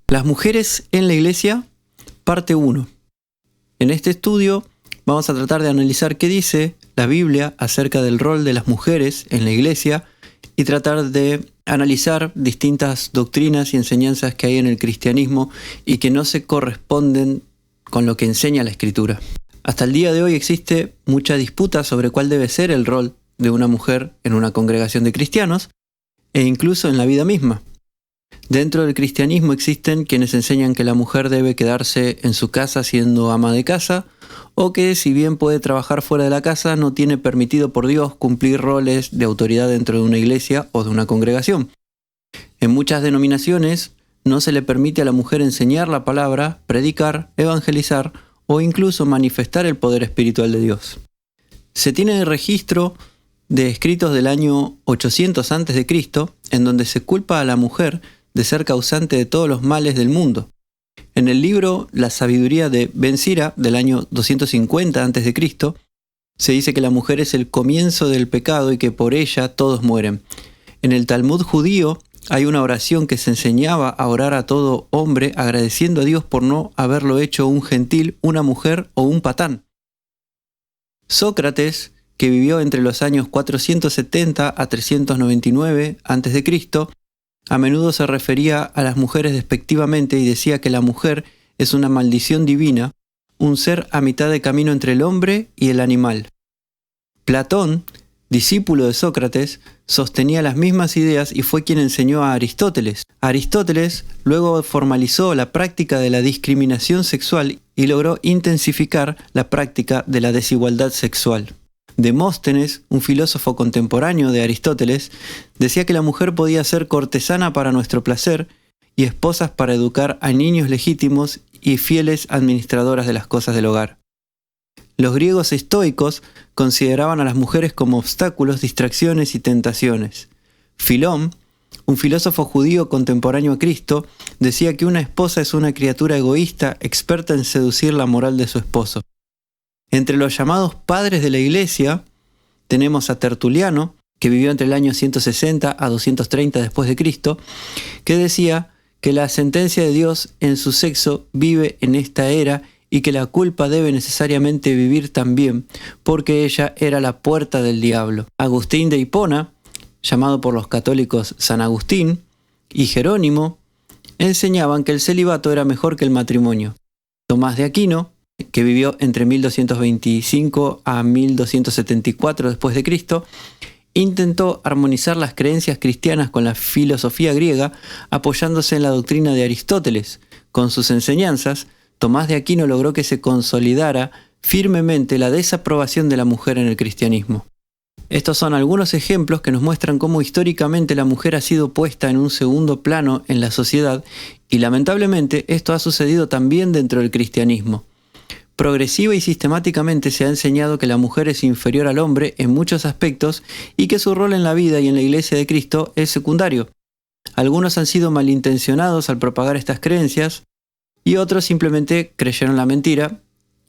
Las mujeres en la iglesia, parte 1. En este estudio vamos a tratar de analizar qué dice la Biblia acerca del rol de las mujeres en la iglesia y tratar de analizar distintas doctrinas y enseñanzas que hay en el cristianismo y que no se corresponden con lo que enseña la Escritura. Hasta el día de hoy existe mucha disputa sobre cuál debe ser el rol de una mujer en una congregación de cristianos e incluso en la vida misma. Dentro del cristianismo existen quienes enseñan que la mujer debe quedarse en su casa siendo ama de casa, o que si bien puede trabajar fuera de la casa, no tiene permitido por Dios cumplir roles de autoridad dentro de una iglesia o de una congregación. En muchas denominaciones no se le permite a la mujer enseñar la palabra, predicar, evangelizar o incluso manifestar el poder espiritual de Dios. Se tiene registro de escritos del año 800 a.C., en donde se culpa a la mujer de ser causante de todos los males del mundo. En el libro La sabiduría de Ben Sira, del año 250 a.C., se dice que la mujer es el comienzo del pecado y que por ella todos mueren. En el Talmud judío hay una oración que se enseñaba a orar a todo hombre agradeciendo a Dios por no haberlo hecho un gentil, una mujer o un patán. Sócrates, que vivió entre los años 470 a 399 a.C., a menudo se refería a las mujeres despectivamente y decía que la mujer es una maldición divina, un ser a mitad de camino entre el hombre y el animal. Platón, discípulo de Sócrates, sostenía las mismas ideas y fue quien enseñó a Aristóteles. Aristóteles luego formalizó la práctica de la discriminación sexual y logró intensificar la práctica de la desigualdad sexual. Demóstenes, un filósofo contemporáneo de Aristóteles, decía que la mujer podía ser cortesana para nuestro placer y esposas para educar a niños legítimos y fieles administradoras de las cosas del hogar. Los griegos estoicos consideraban a las mujeres como obstáculos, distracciones y tentaciones. Filón, un filósofo judío contemporáneo a Cristo, decía que una esposa es una criatura egoísta, experta en seducir la moral de su esposo. Entre los llamados padres de la iglesia tenemos a Tertuliano, que vivió entre el año 160 a 230 después de Cristo, que decía que la sentencia de Dios en su sexo vive en esta era y que la culpa debe necesariamente vivir también, porque ella era la puerta del diablo. Agustín de Hipona, llamado por los católicos San Agustín, y Jerónimo, enseñaban que el celibato era mejor que el matrimonio. Tomás de Aquino, que vivió entre 1225 a 1274 después de Cristo, intentó armonizar las creencias cristianas con la filosofía griega, apoyándose en la doctrina de Aristóteles. Con sus enseñanzas, Tomás de Aquino logró que se consolidara firmemente la desaprobación de la mujer en el cristianismo. Estos son algunos ejemplos que nos muestran cómo históricamente la mujer ha sido puesta en un segundo plano en la sociedad y lamentablemente esto ha sucedido también dentro del cristianismo. Progresiva y sistemáticamente se ha enseñado que la mujer es inferior al hombre en muchos aspectos y que su rol en la vida y en la iglesia de Cristo es secundario. Algunos han sido malintencionados al propagar estas creencias y otros simplemente creyeron la mentira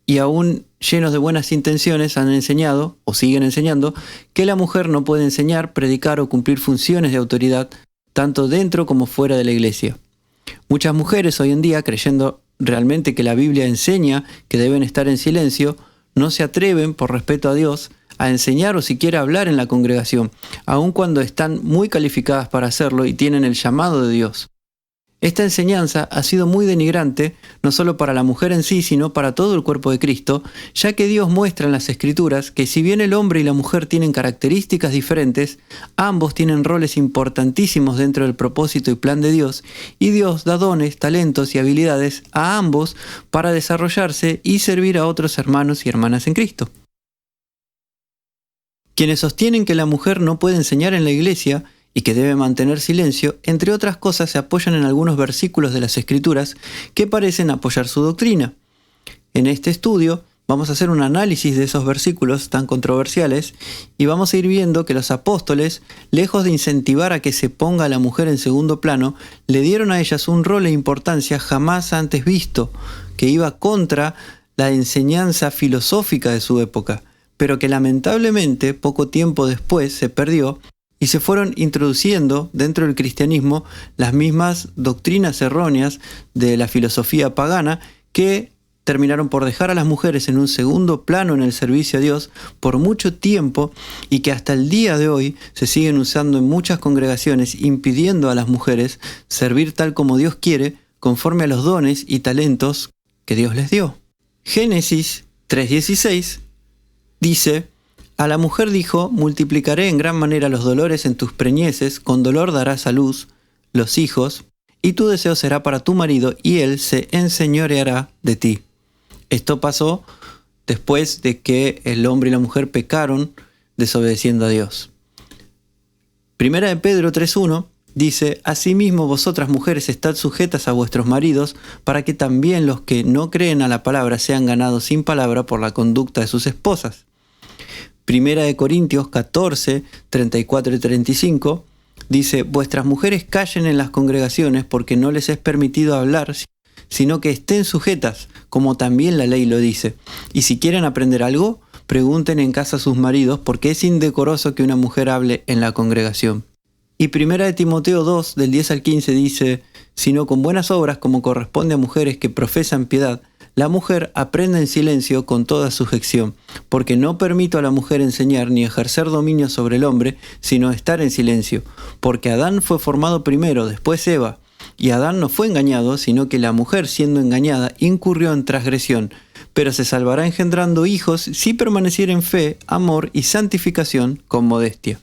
y aún llenos de buenas intenciones han enseñado o siguen enseñando que la mujer no puede enseñar, predicar o cumplir funciones de autoridad tanto dentro como fuera de la iglesia. Muchas mujeres hoy en día, creyendo realmente que la Biblia enseña que deben estar en silencio, no se atreven, por respeto a Dios, a enseñar o siquiera hablar en la congregación, aun cuando están muy calificadas para hacerlo y tienen el llamado de Dios. Esta enseñanza ha sido muy denigrante, no solo para la mujer en sí, sino para todo el cuerpo de Cristo, ya que Dios muestra en las Escrituras que si bien el hombre y la mujer tienen características diferentes, ambos tienen roles importantísimos dentro del propósito y plan de Dios, y Dios da dones, talentos y habilidades a ambos para desarrollarse y servir a otros hermanos y hermanas en Cristo. Quienes sostienen que la mujer no puede enseñar en la iglesia y que debe mantener silencio, entre otras cosas se apoyan en algunos versículos de las Escrituras que parecen apoyar su doctrina. En este estudio vamos a hacer un análisis de esos versículos tan controversiales y vamos a ir viendo que los apóstoles, lejos de incentivar a que se ponga a la mujer en segundo plano, le dieron a ellas un rol e importancia jamás antes visto, que iba contra la enseñanza filosófica de su época, pero que lamentablemente poco tiempo después se perdió y se fueron introduciendo dentro del cristianismo las mismas doctrinas erróneas de la filosofía pagana que terminaron por dejar a las mujeres en un segundo plano en el servicio a Dios por mucho tiempo y que hasta el día de hoy se siguen usando en muchas congregaciones, impidiendo a las mujeres servir tal como Dios quiere, conforme a los dones y talentos que Dios les dio. Génesis 3:16 dice: a la mujer dijo: multiplicaré en gran manera los dolores en tus preñeces, con dolor darás a luz los hijos, y tu deseo será para tu marido, y él se enseñoreará de ti. Esto pasó después de que el hombre y la mujer pecaron desobedeciendo a Dios. Primera de Pedro 3:1 dice: asimismo vosotras mujeres estad sujetas a vuestros maridos, para que también los que no creen a la palabra sean ganados sin palabra por la conducta de sus esposas. Primera de Corintios 14, 34 y 35 dice: vuestras mujeres callen en las congregaciones, porque no les es permitido hablar, sino que estén sujetas, como también la ley lo dice. Y si quieren aprender algo, pregunten en casa a sus maridos, porque es indecoroso que una mujer hable en la congregación. Y Primera de Timoteo 2, del 10 al 15 dice: sino con buenas obras, como corresponde a mujeres que profesan piedad, la mujer aprenda en silencio con toda sujeción, porque no permito a la mujer enseñar ni ejercer dominio sobre el hombre, sino estar en silencio. Porque Adán fue formado primero, después Eva, y Adán no fue engañado, sino que la mujer, siendo engañada, incurrió en transgresión, pero se salvará engendrando hijos si permaneciera en fe, amor y santificación con modestia.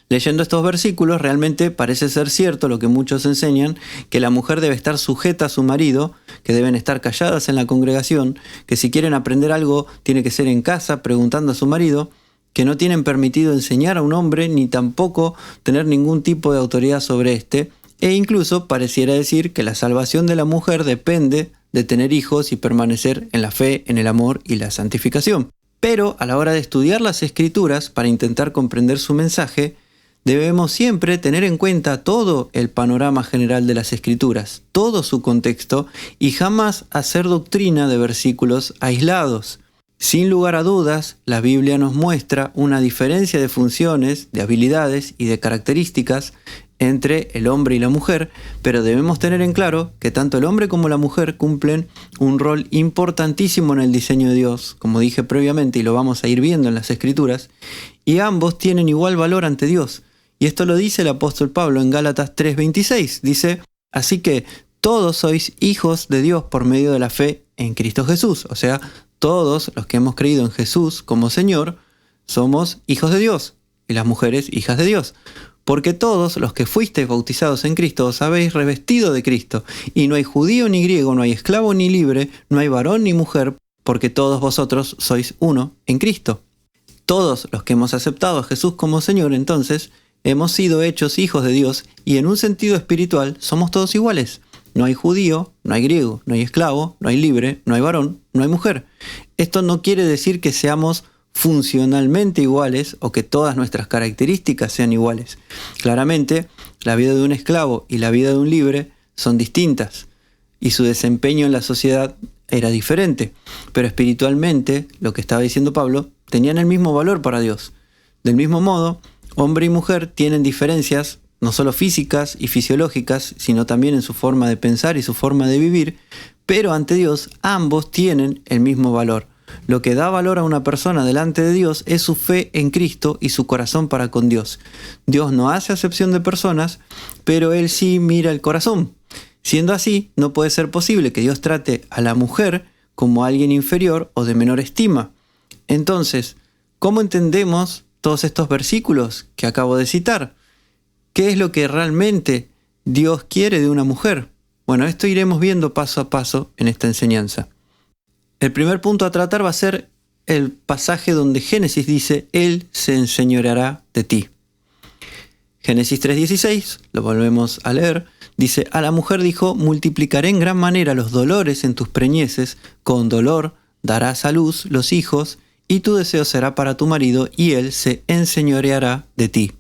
Leyendo estos versículos, realmente parece ser cierto lo que muchos enseñan, que la mujer debe estar sujeta a su marido, que deben estar calladas en la congregación, que si quieren aprender algo tiene que ser en casa preguntando a su marido, que no tienen permitido enseñar a un hombre ni tampoco tener ningún tipo de autoridad sobre éste, e incluso pareciera decir que la salvación de la mujer depende de tener hijos y permanecer en la fe, en el amor y la santificación. Pero a la hora de estudiar las Escrituras para intentar comprender su mensaje, debemos siempre tener en cuenta todo el panorama general de las Escrituras, todo su contexto, y jamás hacer doctrina de versículos aislados. Sin lugar a dudas, la Biblia nos muestra una diferencia de funciones, de habilidades y de características entre el hombre y la mujer, pero debemos tener en claro que tanto el hombre como la mujer cumplen un rol importantísimo en el diseño de Dios, como dije previamente y lo vamos a ir viendo en las Escrituras, y ambos tienen igual valor ante Dios. Y esto lo dice el apóstol Pablo en Gálatas 3:26. Dice: así que todos sois hijos de Dios por medio de la fe en Cristo Jesús. O sea, todos los que hemos creído en Jesús como Señor somos hijos de Dios, y las mujeres hijas de Dios. Porque todos los que fuisteis bautizados en Cristo os habéis revestido de Cristo. Y no hay judío ni griego, no hay esclavo ni libre, no hay varón ni mujer, porque todos vosotros sois uno en Cristo. Todos los que hemos aceptado a Jesús como Señor, entonces, hemos sido hechos hijos de Dios, y en un sentido espiritual somos todos iguales. No hay judío, no hay griego, no hay esclavo, no hay libre, no hay varón, no hay mujer. Esto no quiere decir que seamos funcionalmente iguales o que todas nuestras características sean iguales. Claramente, la vida de un esclavo y la vida de un libre son distintas, y su desempeño en la sociedad era diferente. Pero espiritualmente, lo que estaba diciendo Pablo, tenían el mismo valor para Dios. Del mismo modo, hombre y mujer tienen diferencias, no solo físicas y fisiológicas, sino también en su forma de pensar y su forma de vivir, pero ante Dios ambos tienen el mismo valor. Lo que da valor a una persona delante de Dios es su fe en Cristo y su corazón para con Dios. Dios no hace acepción de personas, pero Él sí mira el corazón. Siendo así, no puede ser posible que Dios trate a la mujer como alguien inferior o de menor estima. Entonces, ¿cómo entendemos todos estos versículos que acabo de citar? ¿Qué es lo que realmente Dios quiere de una mujer? Bueno, esto iremos viendo paso a paso en esta enseñanza. El primer punto a tratar va a ser el pasaje donde Génesis dice: Él se enseñoreará de ti. Génesis 3:16, lo volvemos a leer, dice: a la mujer dijo: multiplicaré en gran manera los dolores en tus preñeces, con dolor darás a luz los hijos, y tu deseo será para tu marido, y él se enseñoreará de ti.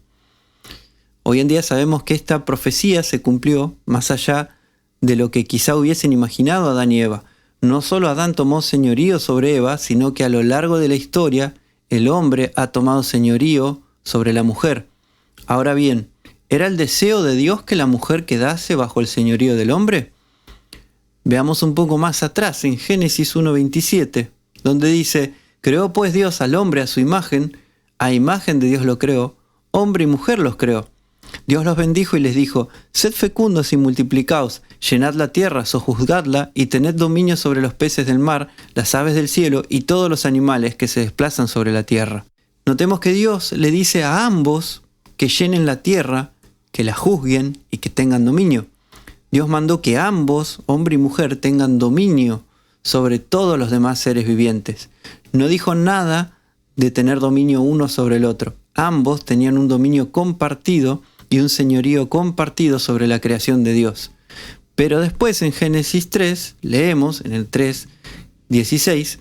Hoy en día sabemos que esta profecía se cumplió más allá de lo que quizá hubiesen imaginado Adán y Eva. No solo Adán tomó señorío sobre Eva, sino que a lo largo de la historia el hombre ha tomado señorío sobre la mujer. Ahora bien, ¿era el deseo de Dios que la mujer quedase bajo el señorío del hombre? Veamos un poco más atrás, en Génesis 1:27, donde dice: «Creó pues Dios al hombre a su imagen, a imagen de Dios lo creó, hombre y mujer los creó. Dios los bendijo y les dijo: Sed fecundos y multiplicaos, llenad la tierra, sojuzgadla y tened dominio sobre los peces del mar, las aves del cielo y todos los animales que se desplazan sobre la tierra». Notemos que Dios le dice a ambos que llenen la tierra, que la juzguen y que tengan dominio. Dios mandó que ambos, hombre y mujer, tengan dominio sobre todos los demás seres vivientes. No dijo nada de tener dominio uno sobre el otro. Ambos tenían un dominio compartido y un señorío compartido sobre la creación de Dios. Pero después en Génesis 3, leemos en el 3:16,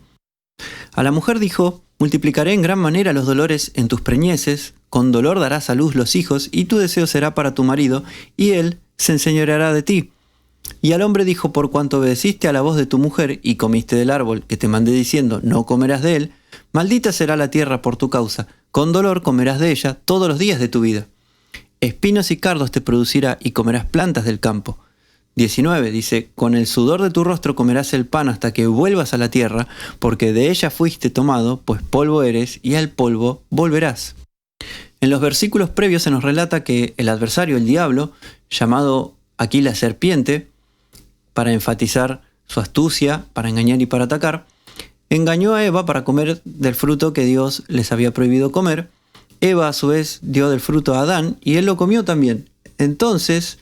a la mujer dijo: «Multiplicaré en gran manera los dolores en tus preñeces, con dolor darás a luz los hijos, y tu deseo será para tu marido, y él se enseñoreará de ti». Y al hombre dijo: «Por cuanto obedeciste a la voz de tu mujer, y comiste del árbol que te mandé diciendo, no comerás de él, maldita será la tierra por tu causa, con dolor comerás de ella todos los días de tu vida. Espinos y cardos te producirá, y comerás plantas del campo». 19 dice: «Con el sudor de tu rostro comerás el pan hasta que vuelvas a la tierra, porque de ella fuiste tomado, pues polvo eres, y al polvo volverás». En los versículos previos se nos relata que el adversario, el diablo, llamado aquí la serpiente, para enfatizar su astucia, para engañar y para atacar, engañó a Eva para comer del fruto que Dios les había prohibido comer. Eva a su vez dio del fruto a Adán y él lo comió también. Entonces,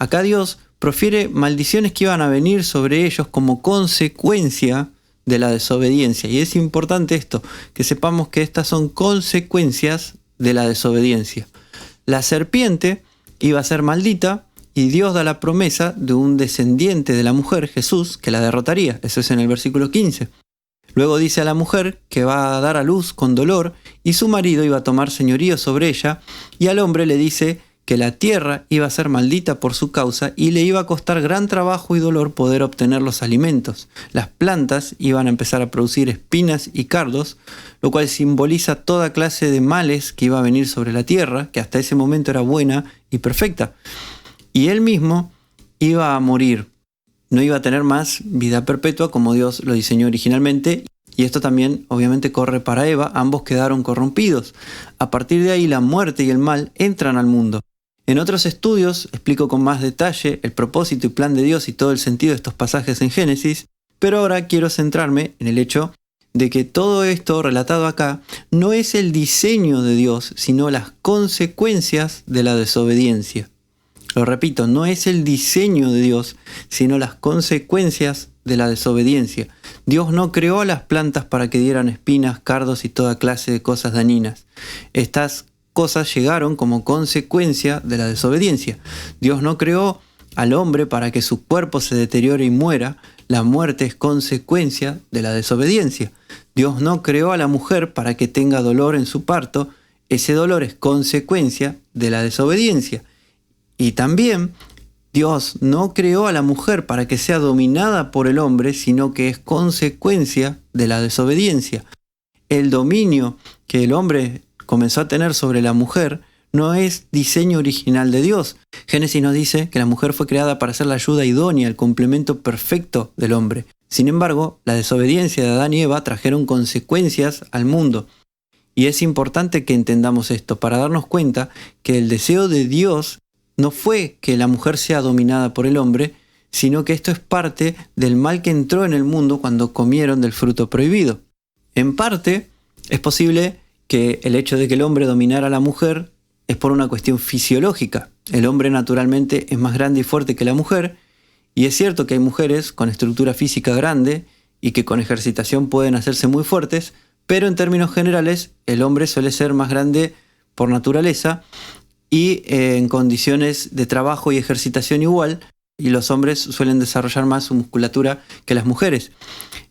acá Dios profiere maldiciones que iban a venir sobre ellos como consecuencia de la desobediencia. Y es importante esto, que sepamos que estas son consecuencias de la desobediencia. La serpiente iba a ser maldita y Dios da la promesa de un descendiente de la mujer, Jesús, que la derrotaría. Eso es en el versículo 15. Luego dice a la mujer que va a dar a luz con dolor y su marido iba a tomar señorío sobre ella, y al hombre le dice que la tierra iba a ser maldita por su causa y le iba a costar gran trabajo y dolor poder obtener los alimentos. Las plantas iban a empezar a producir espinas y cardos, lo cual simboliza toda clase de males que iba a venir sobre la tierra, que hasta ese momento era buena y perfecta. Y él mismo iba a morir. No iba a tener más vida perpetua como Dios lo diseñó originalmente. Y esto también obviamente corre para Eva. Ambos quedaron corrompidos. A partir de ahí la muerte y el mal entran al mundo. En otros estudios explico con más detalle el propósito y plan de Dios y todo el sentido de estos pasajes en Génesis. Pero ahora quiero centrarme en el hecho de que todo esto relatado acá no es el diseño de Dios, sino las consecuencias de la desobediencia. Lo repito, no es el diseño de Dios, sino las consecuencias de la desobediencia. Dios no creó a las plantas para que dieran espinas, cardos y toda clase de cosas dañinas. Estas cosas llegaron como consecuencia de la desobediencia. Dios no creó al hombre para que su cuerpo se deteriore y muera. La muerte es consecuencia de la desobediencia. Dios no creó a la mujer para que tenga dolor en su parto. Ese dolor es consecuencia de la desobediencia. Y también Dios no creó a la mujer para que sea dominada por el hombre, sino que es consecuencia de la desobediencia. El dominio que el hombre comenzó a tener sobre la mujer no es diseño original de Dios. Génesis nos dice que la mujer fue creada para ser la ayuda idónea, el complemento perfecto del hombre. Sin embargo, la desobediencia de Adán y Eva trajeron consecuencias al mundo. Y es importante que entendamos esto para darnos cuenta que el deseo de Dios no fue que la mujer sea dominada por el hombre, sino que esto es parte del mal que entró en el mundo cuando comieron del fruto prohibido. En parte, es posible que el hecho de que el hombre dominara a la mujer es por una cuestión fisiológica. El hombre naturalmente es más grande y fuerte que la mujer, y es cierto que hay mujeres con estructura física grande y que con ejercitación pueden hacerse muy fuertes, pero en términos generales el hombre suele ser más grande por naturaleza y en condiciones de trabajo y ejercitación igual, y los hombres suelen desarrollar más su musculatura que las mujeres.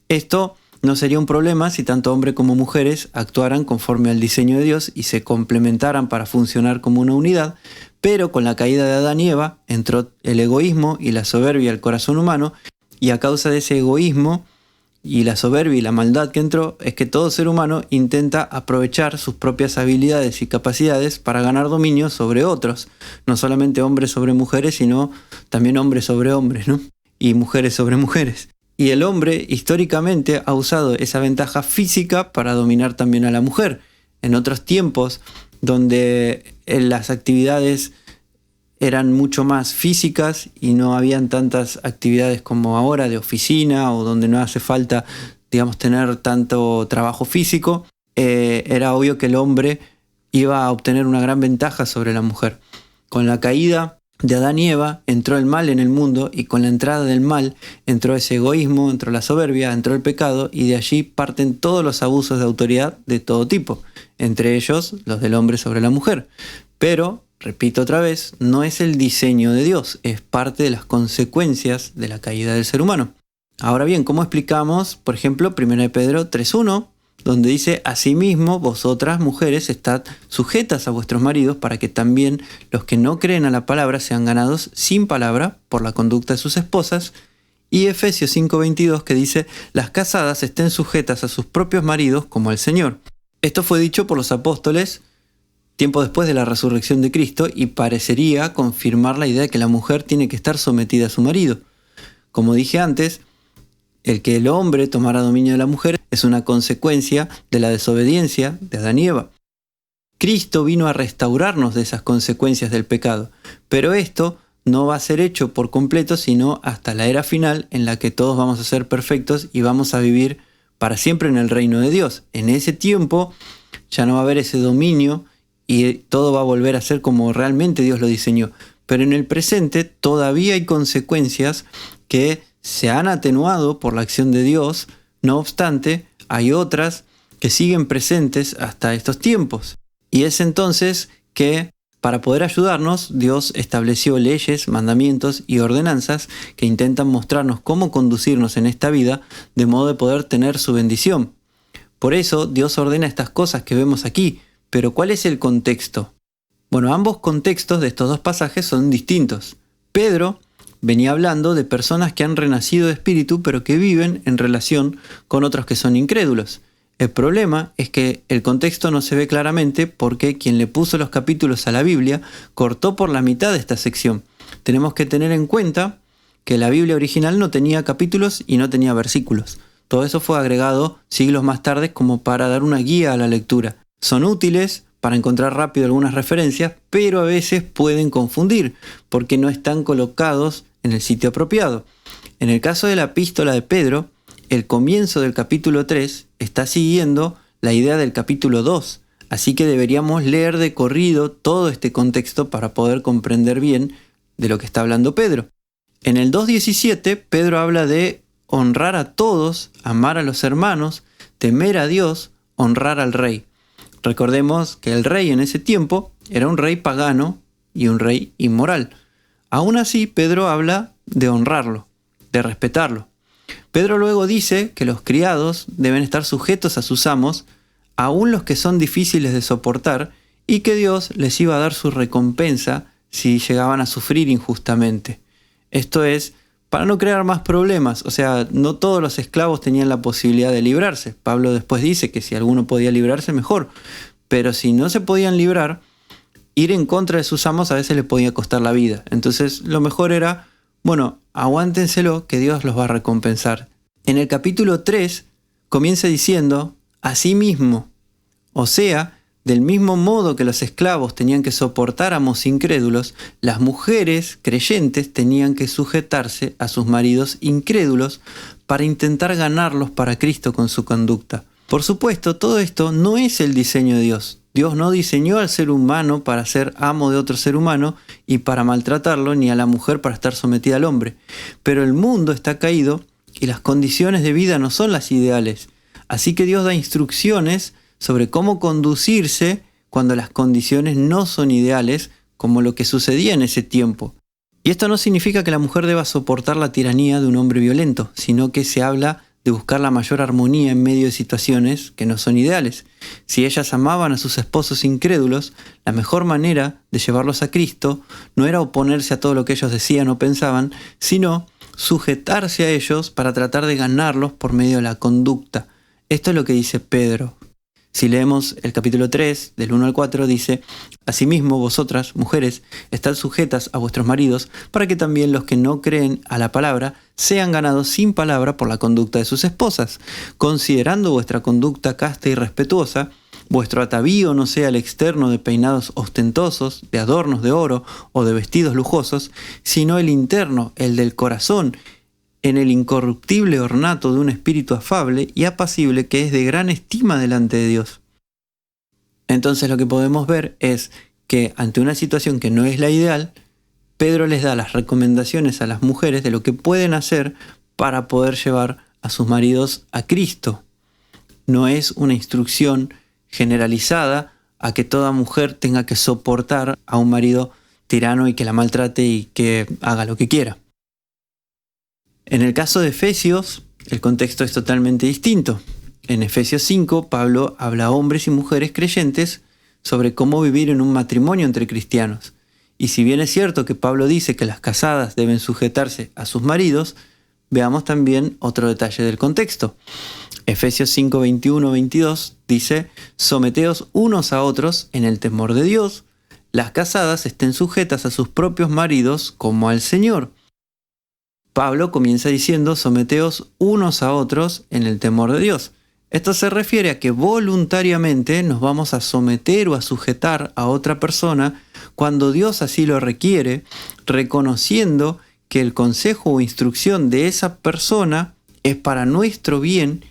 Esto no sería un problema si tanto hombres como mujeres actuaran conforme al diseño de Dios y se complementaran para funcionar como una unidad, pero con la caída de Adán y Eva entró el egoísmo y la soberbia al corazón humano, y a causa de ese egoísmo y la soberbia y la maldad que entró es que todo ser humano intenta aprovechar sus propias habilidades y capacidades para ganar dominio sobre otros. No solamente hombres sobre mujeres, sino también hombres sobre hombres, ¿no? Y mujeres sobre mujeres. Y el hombre históricamente ha usado esa ventaja física para dominar también a la mujer. En otros tiempos, donde las actividades eran mucho más físicas y no habían tantas actividades como ahora de oficina o donde no hace falta, digamos, tener tanto trabajo físico, era obvio que el hombre iba a obtener una gran ventaja sobre la mujer. Con la caída de Adán y Eva entró el mal en el mundo, y con la entrada del mal entró ese egoísmo, entró la soberbia, entró el pecado, y de allí parten todos los abusos de autoridad de todo tipo, entre ellos los del hombre sobre la mujer. Pero repito otra vez, no es el diseño de Dios, es parte de las consecuencias de la caída del ser humano. Ahora bien, ¿cómo explicamos, por ejemplo, 1 Pedro 3:1, donde dice: asimismo, vosotras mujeres estad sujetas a vuestros maridos, para que también los que no creen a la palabra sean ganados sin palabra por la conducta de sus esposas? Y Efesios 5:22, que dice: las casadas estén sujetas a sus propios maridos como al Señor. Esto fue dicho por los apóstoles tiempo después de la resurrección de Cristo, y parecería confirmar la idea de que la mujer tiene que estar sometida a su marido. Como dije antes, el que el hombre tomara dominio de la mujer es una consecuencia de la desobediencia de Adán y Eva. Cristo vino a restaurarnos de esas consecuencias del pecado, pero esto no va a ser hecho por completo sino hasta la era final, en la que todos vamos a ser perfectos y vamos a vivir para siempre en el reino de Dios. En ese tiempo ya no va a haber ese dominio y todo va a volver a ser como realmente Dios lo diseñó. Pero en el presente todavía hay consecuencias que se han atenuado por la acción de Dios. No obstante, hay otras que siguen presentes hasta estos tiempos. Y es entonces que, para poder ayudarnos, Dios estableció leyes, mandamientos y ordenanzas que intentan mostrarnos cómo conducirnos en esta vida, de modo de poder tener su bendición. Por eso Dios ordena estas cosas que vemos aquí. Pero ¿cuál es el contexto? Bueno, ambos contextos de estos dos pasajes son distintos. Pedro venía hablando de personas que han renacido de espíritu, pero que viven en relación con otros que son incrédulos. El problema es que el contexto no se ve claramente, porque quien le puso los capítulos a la Biblia cortó por la mitad de esta sección. Tenemos que tener en cuenta que la Biblia original no tenía capítulos y no tenía versículos. Todo eso fue agregado siglos más tarde como para dar una guía a la lectura. Son útiles para encontrar rápido algunas referencias, pero a veces pueden confundir porque no están colocados en el sitio apropiado. En el caso de la epístola de Pedro, el comienzo del capítulo 3 está siguiendo la idea del capítulo 2, así que deberíamos leer de corrido todo este contexto para poder comprender bien de lo que está hablando Pedro. En el 2:17, Pedro habla de honrar a todos, amar a los hermanos, temer a Dios, honrar al rey. Recordemos que el rey en ese tiempo era un rey pagano y un rey inmoral. Aún así, Pedro habla de honrarlo, de respetarlo. Pedro luego dice que los criados deben estar sujetos a sus amos, aun los que son difíciles de soportar, y que Dios les iba a dar su recompensa si llegaban a sufrir injustamente. Esto es, para no crear más problemas. O sea, no todos los esclavos tenían la posibilidad de librarse. Pablo después dice que si alguno podía librarse, mejor. Pero si no se podían librar, ir en contra de sus amos a veces le podía costar la vida. Entonces, lo mejor era, bueno, aguántenselo, que Dios los va a recompensar. En el capítulo 3 comienza diciendo: asimismo, o sea, del mismo modo que los esclavos tenían que soportar amos incrédulos, las mujeres creyentes tenían que sujetarse a sus maridos incrédulos para intentar ganarlos para Cristo con su conducta. Por supuesto, todo esto no es el diseño de Dios. Dios no diseñó al ser humano para ser amo de otro ser humano y para maltratarlo, ni a la mujer para estar sometida al hombre. Pero el mundo está caído y las condiciones de vida no son las ideales. Así que Dios da instrucciones sobre cómo conducirse cuando las condiciones no son ideales, como lo que sucedía en ese tiempo. Y esto no significa que la mujer deba soportar la tiranía de un hombre violento, sino que se habla de buscar la mayor armonía en medio de situaciones que no son ideales. Si ellas amaban a sus esposos incrédulos, la mejor manera de llevarlos a Cristo no era oponerse a todo lo que ellos decían o pensaban, sino sujetarse a ellos para tratar de ganarlos por medio de la conducta. Esto es lo que dice Pedro. Si leemos el capítulo 3, del 1 al 4, dice: Asimismo, vosotras, mujeres, estad sujetas a vuestros maridos, para que también los que no creen a la palabra sean ganados sin palabra por la conducta de sus esposas, considerando vuestra conducta casta y respetuosa. Vuestro atavío no sea el externo de peinados ostentosos, de adornos de oro o de vestidos lujosos, sino el interno, el del corazón, en el incorruptible ornato de un espíritu afable y apacible que es de gran estima delante de Dios. Entonces lo que podemos ver es que ante una situación que no es la ideal, Pedro les da las recomendaciones a las mujeres de lo que pueden hacer para poder llevar a sus maridos a Cristo. No es una instrucción generalizada a que toda mujer tenga que soportar a un marido tirano y que la maltrate y que haga lo que quiera. En el caso de Efesios, el contexto es totalmente distinto. En Efesios 5, Pablo habla a hombres y mujeres creyentes sobre cómo vivir en un matrimonio entre cristianos. Y si bien es cierto que Pablo dice que las casadas deben sujetarse a sus maridos, veamos también otro detalle del contexto. Efesios 5, 21, 22 dice: Someteos unos a otros en el temor de Dios. Las casadas estén sujetas a sus propios maridos como al Señor. Pablo comienza diciendo: someteos unos a otros en el temor de Dios. Esto se refiere a que voluntariamente nos vamos a someter o a sujetar a otra persona cuando Dios así lo requiere, reconociendo que el consejo o instrucción de esa persona es para nuestro bien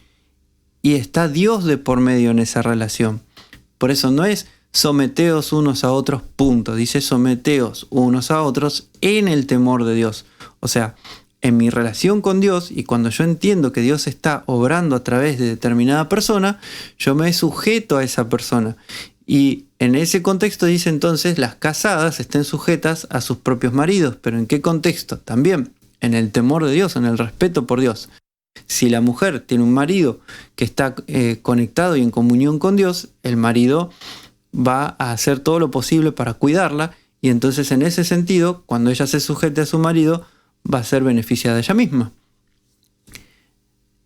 y está Dios de por medio en esa relación. Por eso no es someteos unos a otros, punto. Dice someteos unos a otros en el temor de Dios. O sea, en mi relación con Dios, y cuando yo entiendo que Dios está obrando a través de determinada persona, yo me sujeto a esa persona. Y en ese contexto dice entonces: las casadas estén sujetas a sus propios maridos. ¿Pero en qué contexto? También en el temor de Dios, en el respeto por Dios. Si la mujer tiene un marido que está conectado y en comunión con Dios, el marido va a hacer todo lo posible para cuidarla, y entonces en ese sentido, cuando ella se sujete a su marido, va a ser beneficiada ella misma.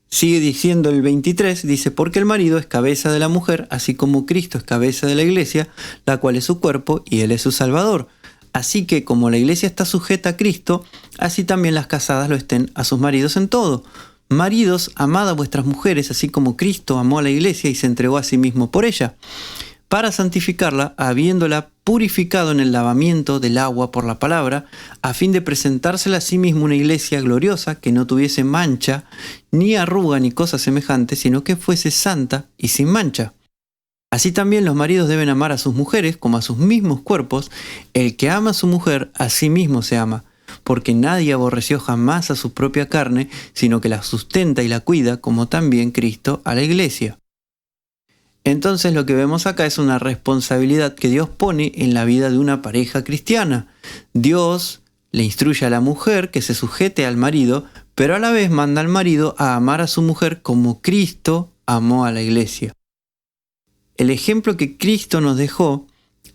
Sigue diciendo el 23, dice: porque el marido es cabeza de la mujer, así como Cristo es cabeza de la iglesia, la cual es su cuerpo y él es su Salvador. Así que como la iglesia está sujeta a Cristo, así también las casadas lo estén a sus maridos en todo. Maridos, amad a vuestras mujeres, así como Cristo amó a la iglesia y se entregó a sí mismo por ella, para santificarla, habiéndola purificado en el lavamiento del agua por la palabra, a fin de presentársela a sí mismo una iglesia gloriosa, que no tuviese mancha, ni arruga, ni cosa semejante, sino que fuese santa y sin mancha. Así también los maridos deben amar a sus mujeres como a sus mismos cuerpos. El que ama a su mujer, a sí mismo se ama, porque nadie aborreció jamás a su propia carne, sino que la sustenta y la cuida, como también Cristo a la iglesia. Entonces lo que vemos acá es una responsabilidad que Dios pone en la vida de una pareja cristiana. Dios le instruye a la mujer que se sujete al marido, pero a la vez manda al marido a amar a su mujer como Cristo amó a la iglesia. El ejemplo que Cristo nos dejó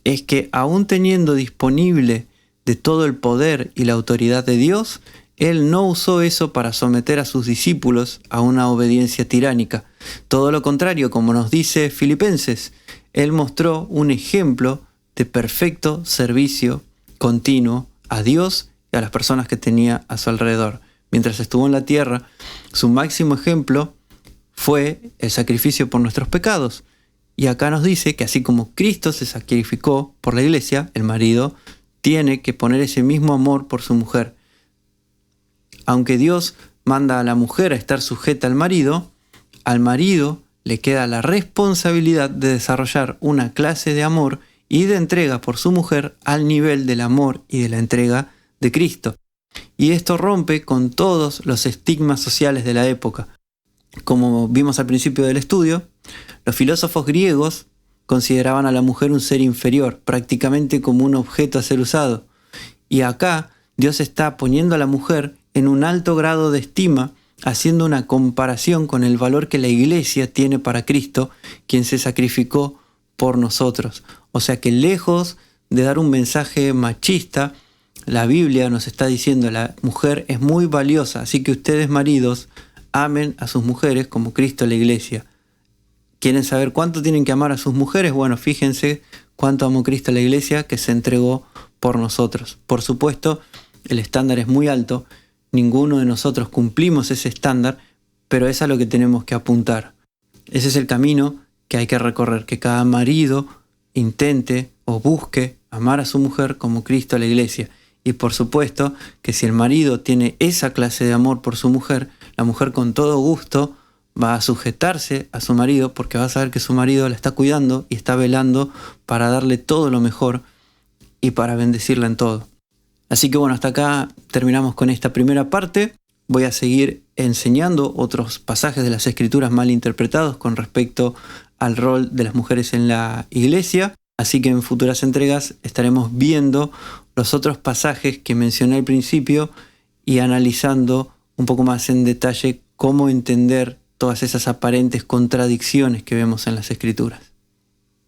es que, aún teniendo disponible de todo el poder y la autoridad de Dios, Él no usó eso para someter a sus discípulos a una obediencia tiránica. Todo lo contrario, como nos dice Filipenses, Él mostró un ejemplo de perfecto servicio continuo a Dios y a las personas que tenía a su alrededor. Mientras estuvo en la tierra, su máximo ejemplo fue el sacrificio por nuestros pecados. Y acá nos dice que así como Cristo se sacrificó por la iglesia, el marido tiene que poner ese mismo amor por su mujer. Aunque Dios manda a la mujer a estar sujeta al marido le queda la responsabilidad de desarrollar una clase de amor y de entrega por su mujer al nivel del amor y de la entrega de Cristo. Y esto rompe con todos los estigmas sociales de la época. Como vimos al principio del estudio, los filósofos griegos consideraban a la mujer un ser inferior, prácticamente como un objeto a ser usado. Y acá Dios está poniendo a la mujer en un alto grado de estima, haciendo una comparación con el valor que la iglesia tiene para Cristo, quien se sacrificó por nosotros. O sea que lejos de dar un mensaje machista, La Biblia nos está diciendo la mujer es muy valiosa, así que ustedes maridos amen a sus mujeres como Cristo a la iglesia. ¿Quieren saber cuánto tienen que amar a sus mujeres? Bueno, fíjense cuánto amó Cristo a la iglesia que se entregó por nosotros. Por supuesto, el estándar es muy alto, ninguno de nosotros cumplimos ese estándar, pero es a lo que tenemos que apuntar. Ese es el camino que hay que recorrer, que cada marido intente o busque amar a su mujer como Cristo a la iglesia. Y por supuesto que si el marido tiene esa clase de amor por su mujer, la mujer con todo gusto va a sujetarse a su marido porque va a saber que su marido la está cuidando y está velando para darle todo lo mejor y para bendecirla en todo. Así que bueno, hasta acá terminamos con esta primera parte. Voy a seguir enseñando otros pasajes de las Escrituras mal interpretados con respecto al rol de las mujeres en la iglesia. Así que en futuras entregas estaremos viendo los otros pasajes que mencioné al principio y analizando un poco más en detalle cómo entender todas esas aparentes contradicciones que vemos en las Escrituras.